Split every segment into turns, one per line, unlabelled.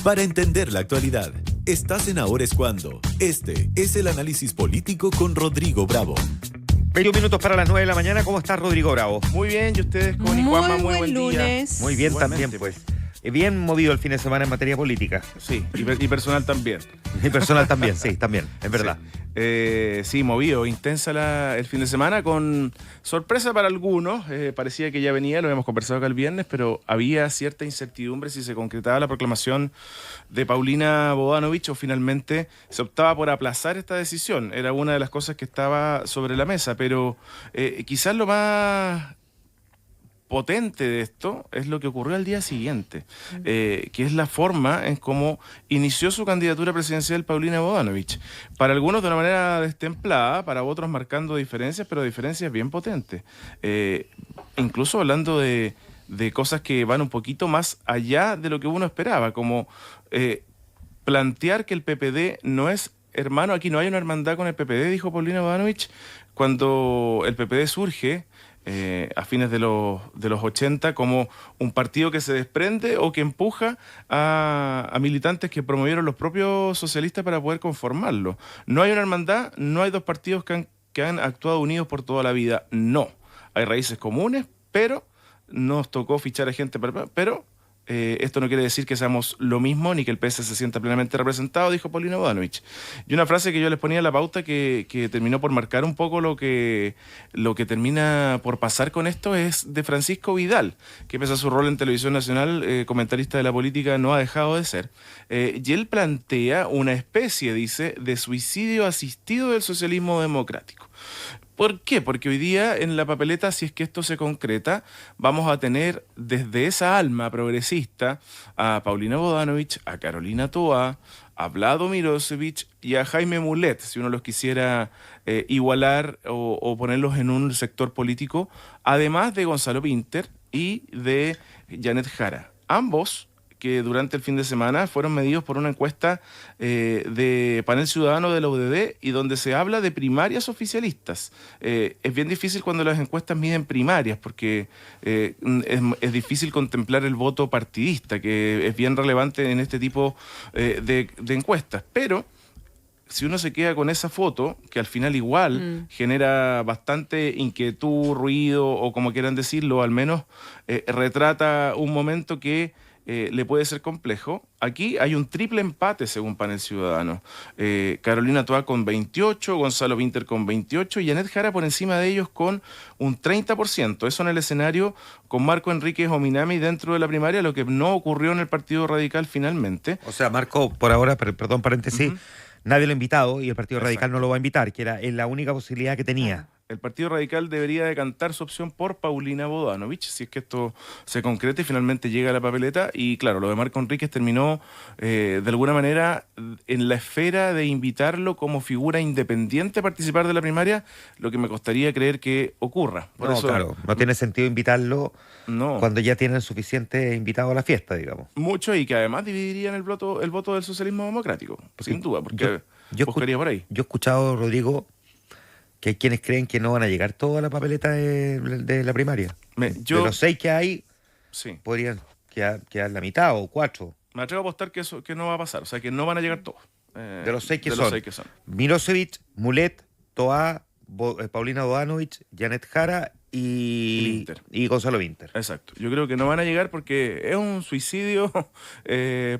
Para entender la actualidad, estás en Ahora es Cuando. Este es el análisis político con Rodrigo Bravo.
20 minutos para las 9 de la mañana. ¿Cómo está Rodrigo Bravo?
Muy bien, y ustedes, Connie, Juanma, muy buen
lunes.
día.
Muy bien.
Igualmente.
También, pues. Bien movido el fin de semana en materia política.
Sí, y personal también.
Y personal también, sí, también, es verdad.
Sí, movido, intensa el fin de semana, con sorpresa para algunos. Parecía que ya venía, lo habíamos conversado acá el viernes, pero había cierta incertidumbre si se concretaba la proclamación de Paulina Bodanovich o finalmente se optaba por aplazar esta decisión. Era una de las cosas que estaba sobre la mesa, pero quizás lo más potente de esto es lo que ocurrió al día siguiente, que es la forma en cómo inició su candidatura presidencial Paulina Bodanovich. Para algunos de una manera destemplada, para otros marcando diferencias, pero diferencias bien potentes. Incluso hablando de cosas que van un poquito más allá de lo que uno esperaba, como plantear que el PPD no es hermano, aquí no hay una hermandad con el PPD, dijo Paulina Bodanovich, cuando el PPD surge a fines de los 80 como un partido que se desprende o que empuja a militantes que promovieron los propios socialistas para poder conformarlo. No hay una hermandad, no hay dos partidos que han actuado unidos por toda la vida, no. Hay raíces comunes, pero nos tocó fichar a gente, pero esto no quiere decir que seamos lo mismo ni que el PS se sienta plenamente representado, dijo Paulina Bodanovich. Y una frase que yo les ponía en la pauta que terminó por marcar un poco lo que termina por pasar con esto es de Francisco Vidal, que pese a su rol en Televisión Nacional, comentarista de la política, no ha dejado de ser. Y él plantea una especie, dice, de suicidio asistido del socialismo democrático. ¿Por qué? Porque hoy día en la papeleta, si es que esto se concreta, vamos a tener desde esa alma progresista a Paulina Bodanovich, a Carolina Toá, a Vlado Mirosevic y a Jaime Mulet, si uno los quisiera igualar o ponerlos en un sector político, además de Gonzalo Pinter y de Janet Jara. Ambos que durante el fin de semana fueron medidos por una encuesta de Panel Ciudadano de la UDD y donde se habla de primarias oficialistas. Es bien difícil cuando las encuestas miden primarias porque es difícil contemplar el voto partidista, que es bien relevante en este tipo de encuestas. Pero si uno se queda con esa foto, que al final igual genera bastante inquietud, ruido o como quieran decirlo, al menos retrata un momento que le puede ser complejo. Aquí hay un triple empate según Panel Ciudadano. Carolina Toá con 28, Gonzalo Pinter con 28 y Janet Jara por encima de ellos con un 30%. Eso en el escenario con Marco Enríquez Ominami dentro de la primaria, lo que no ocurrió en el Partido Radical finalmente.
O sea, Marco, por ahora, perdón, paréntesis, nadie lo ha invitado y el Partido Radical no lo va a invitar, que era la única posibilidad que tenía.
El Partido Radical debería decantar su opción por Paulina Bodanovich, si es que esto se concreta y finalmente llega a la papeleta. Y claro, lo de Marco Enríquez terminó de alguna manera en la esfera de invitarlo como figura independiente a participar de la primaria, lo que me costaría creer que ocurra. Por eso,
claro, no tiene sentido invitarlo cuando ya tienen suficiente invitado a la fiesta, digamos.
Mucho, y que además dividirían el voto del socialismo democrático, sin duda, porque
yo
buscaría por ahí.
Yo he escuchado, Rodrigo, que hay quienes creen que no van a llegar toda la papeleta de la primaria. De los 6 que hay, podrían quedar la mitad o 4.
Me atrevo a apostar que eso que no va a pasar, o sea, que no van a llegar todos.
De los 6 que son. Mirosevic, Mulet, Toá, Paulina Bodanovich, Janet Jara y Gonzalo Pinter.
Exacto. Yo creo que no van a llegar porque es un suicidio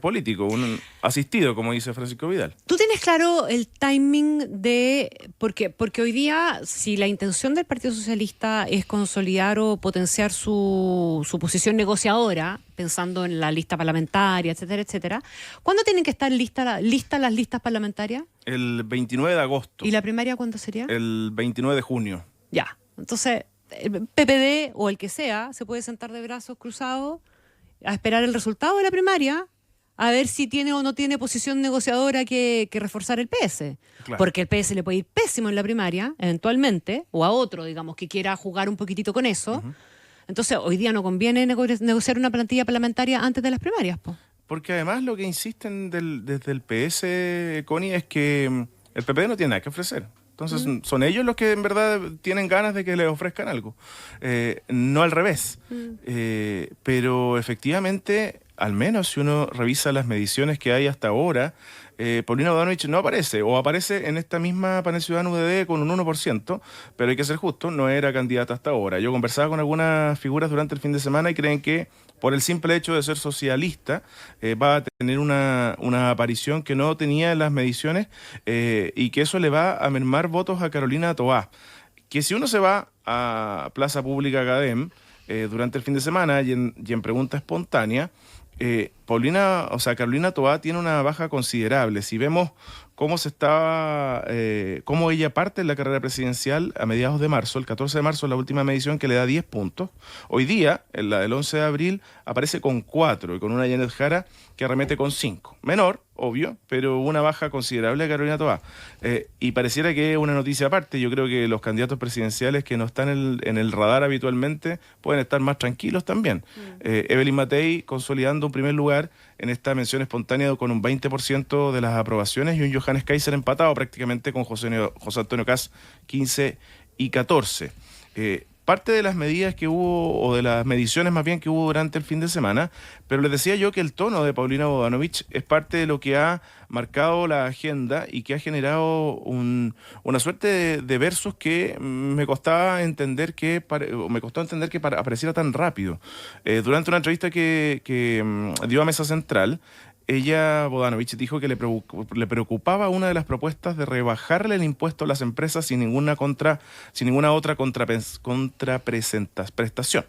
político, un asistido, como dice Francisco Vidal.
¿Tú tienes claro el timing de...? Porque hoy día, si la intención del Partido Socialista es consolidar o potenciar su posición negociadora, pensando en la lista parlamentaria, etcétera, etcétera, ¿cuándo tienen que estar listas las listas parlamentarias?
El 29 de agosto.
¿Y la primaria cuándo sería?
El 29 de junio.
Ya. Entonces, el PPD o el que sea se puede sentar de brazos cruzados a esperar el resultado de la primaria, a ver si tiene o no tiene posición negociadora que reforzar el PS. Claro. Porque el PS le puede ir pésimo en la primaria, eventualmente, o a otro, digamos, que quiera jugar un poquitito con eso. Entonces, hoy día no conviene negociar una plantilla parlamentaria antes de las primarias, po.
Porque además lo que insisten desde el PS, Connie, es que el PP no tiene nada que ofrecer. Entonces son ellos los que en verdad tienen ganas de que les ofrezcan algo, no al revés. Pero efectivamente al menos si uno revisa las mediciones que hay hasta ahora, Paulina Bodanovich no aparece, o aparece en esta misma panel ciudadano UDD con un 1%, pero hay que ser justo, no era candidata hasta ahora. Yo conversaba con algunas figuras durante el fin de semana y creen que por el simple hecho de ser socialista va a tener una aparición que no tenía en las mediciones y que eso le va a mermar votos a Carolina Toá. Que si uno se va a Plaza Pública Academ durante el fin de semana y en pregunta espontánea, Carolina Toá tiene una baja considerable. Si vemos cómo ella parte en la carrera presidencial a mediados de marzo, el 14 de marzo, la última medición que le da 10 puntos. Hoy día, en la del 11 de abril, aparece con 4 y con una Janet Jara que arremete con 5. Menor, obvio, pero una baja considerable a Carolina Toá. Y pareciera que es una noticia aparte. Yo creo que los candidatos presidenciales que no están en el radar habitualmente pueden estar más tranquilos también. Evelyn Matei consolidando un primer lugar en esta mención espontánea con un 20% de las aprobaciones y un Johannes Kaiser empatado prácticamente con José Antonio Kast 15 y 14. Parte de las medidas que hubo, o de las mediciones más bien que hubo durante el fin de semana, pero les decía yo que el tono de Paulina Bodanovich es parte de lo que ha marcado la agenda y que ha generado una suerte de versos que me costó entender que apareciera tan rápido. Durante una entrevista que dio a Mesa Central, ella, Bodanovich, dijo que le preocupaba una de las propuestas de rebajarle el impuesto a las empresas sin ninguna otra contraprestación.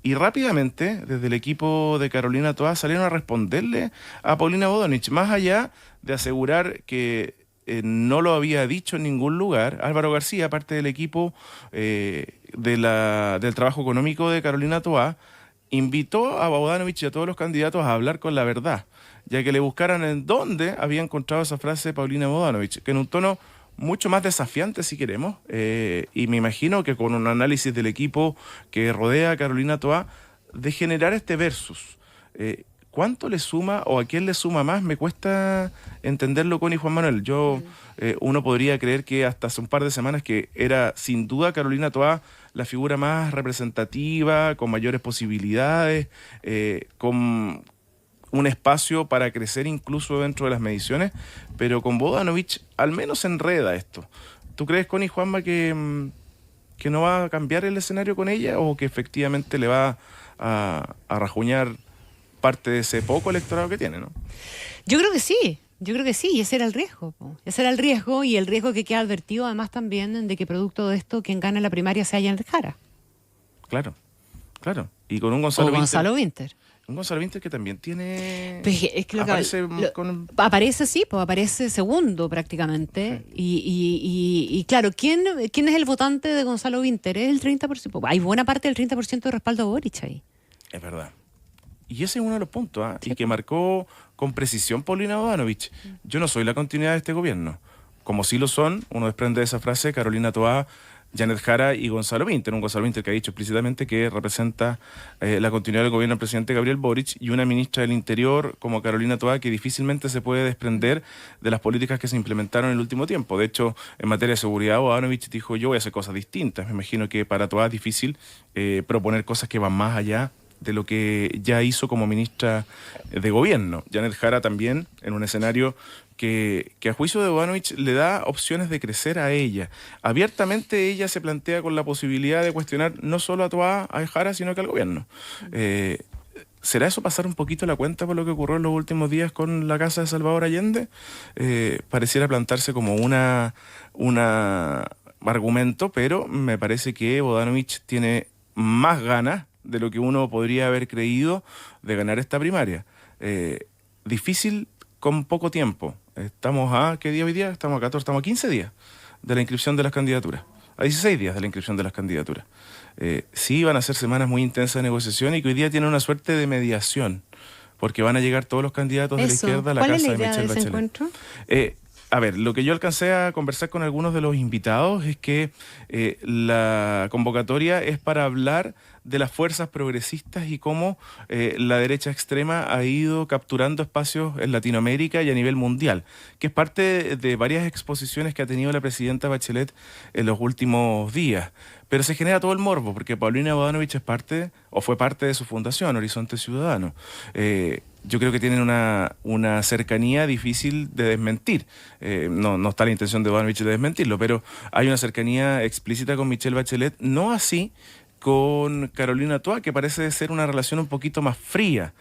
Y rápidamente, desde el equipo de Carolina Toá, salieron a responderle a Paulina Bodanovich, más allá de asegurar que no lo había dicho en ningún lugar. Álvaro García, parte del equipo del trabajo económico de Carolina Toá, invitó a Bodanovich y a todos los candidatos a hablar con la verdad, ya que le buscaran en dónde había encontrado esa frase de Paulina Bodanovich, que en un tono mucho más desafiante, si queremos, y me imagino que con un análisis del equipo que rodea a Carolina Toá, de generar este versus. ¿Cuánto le suma o a quién le suma más? Me cuesta entenderlo, Connie y Juan Manuel. Uno podría creer que hasta hace un par de semanas que era sin duda Carolina Toá la figura más representativa, con mayores posibilidades, con un espacio para crecer incluso dentro de las mediciones, pero con Bodanovich al menos enreda esto. ¿Tú crees, Connie y Juanma, que no va a cambiar el escenario con ella o que efectivamente le va a rajuñar parte de ese poco electorado que tiene, ¿no?
Yo creo que sí, y ese era el riesgo. Ese era el riesgo, y el riesgo que queda advertido además también de que producto de esto quien gana la primaria sea Janet Jara.
Claro. Y con un Gonzalo
Winter.
Un Gonzalo Winter que también tiene...
Pues es que aparece, sí, pues aparece segundo prácticamente. Sí. Y claro, ¿quién es el votante de Gonzalo Winter? Es el 30%. Hay buena parte del 30% de respaldo a Boric ahí.
Es verdad. Y ese es uno de los puntos, ¿eh? Sí. Y que marcó con precisión Paulina Bodanovich. Yo no soy la continuidad de este gobierno. Como sí lo son, uno desprende de esa frase Carolina Toá, Janet Jara y Gonzalo Winter. Un Gonzalo Winter que ha dicho explícitamente que representa la continuidad del gobierno del presidente Gabriel Boric, y una ministra del Interior como Carolina Toá que difícilmente se puede desprender de las políticas que se implementaron en el último tiempo. De hecho, en materia de seguridad, Bodanovich dijo: yo voy a hacer cosas distintas. Me imagino que para Toá es difícil proponer cosas que van más allá de lo que ya hizo como ministra de gobierno. Janet Jara también, en un escenario que a juicio de Bodanovich le da opciones de crecer a ella. Abiertamente ella se plantea con la posibilidad de cuestionar no solo a Toá, a Jara, sino que al gobierno. ¿Será eso pasar un poquito la cuenta por lo que ocurrió en los últimos días con la casa de Salvador Allende? Pareciera plantarse como un argumento, pero me parece que Bodanovich tiene más ganas de lo que uno podría haber creído de ganar esta primaria. Difícil con poco tiempo. Estamos a, ¿qué día hoy día? Estamos a 14, estamos a 15 días de la inscripción de las candidaturas. A 16 días de la inscripción de las candidaturas. Sí, van a ser semanas muy intensas de negociación y que hoy día tienen una suerte de mediación, porque van a llegar todos los candidatos de la izquierda a la casa de Michelle Bachelet.
¿Cuál es la idea de ese encuentro?
A ver, lo que yo alcancé a conversar con algunos de los invitados es que la convocatoria es para hablar de las fuerzas progresistas y cómo la derecha extrema ha ido capturando espacios en Latinoamérica y a nivel mundial, que es parte de varias exposiciones que ha tenido la presidenta Bachelet en los últimos días. Pero se genera todo el morbo, porque Paulina Bodanovich es parte, o fue parte de su fundación, Horizonte Ciudadano. Yo creo que tienen una cercanía difícil de desmentir. No está la intención de Bodanovich de desmentirlo, pero hay una cercanía explícita con Michelle Bachelet, no así con Carolina Toa, que parece ser una relación un poquito más fría,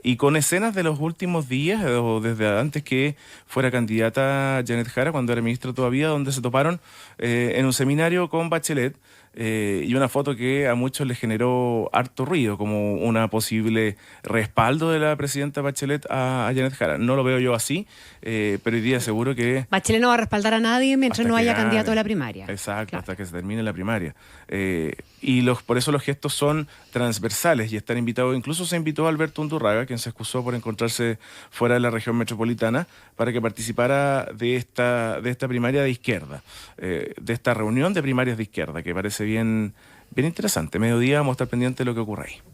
y con escenas de los últimos días, o desde antes que fuera candidata Janet Jara, cuando era ministra todavía, donde se toparon en un seminario con Bachelet, y una foto que a muchos les generó harto ruido, como una posible respaldo de la presidenta Bachelet a Janet Jara. No lo veo yo así, pero hoy día seguro que...
Bachelet no va a respaldar a nadie mientras no haya candidato a la primaria.
Exacto,
claro.
Hasta que se termine la primaria. Y por eso los gestos son transversales y están invitados. Incluso se invitó a Alberto Undurraga, quien se excusó por encontrarse fuera de la región metropolitana, para que participara de esta primaria de izquierda, de esta reunión de primarias de izquierda, que parece bien interesante. Mediodía vamos a estar pendientes de lo que ocurre ahí.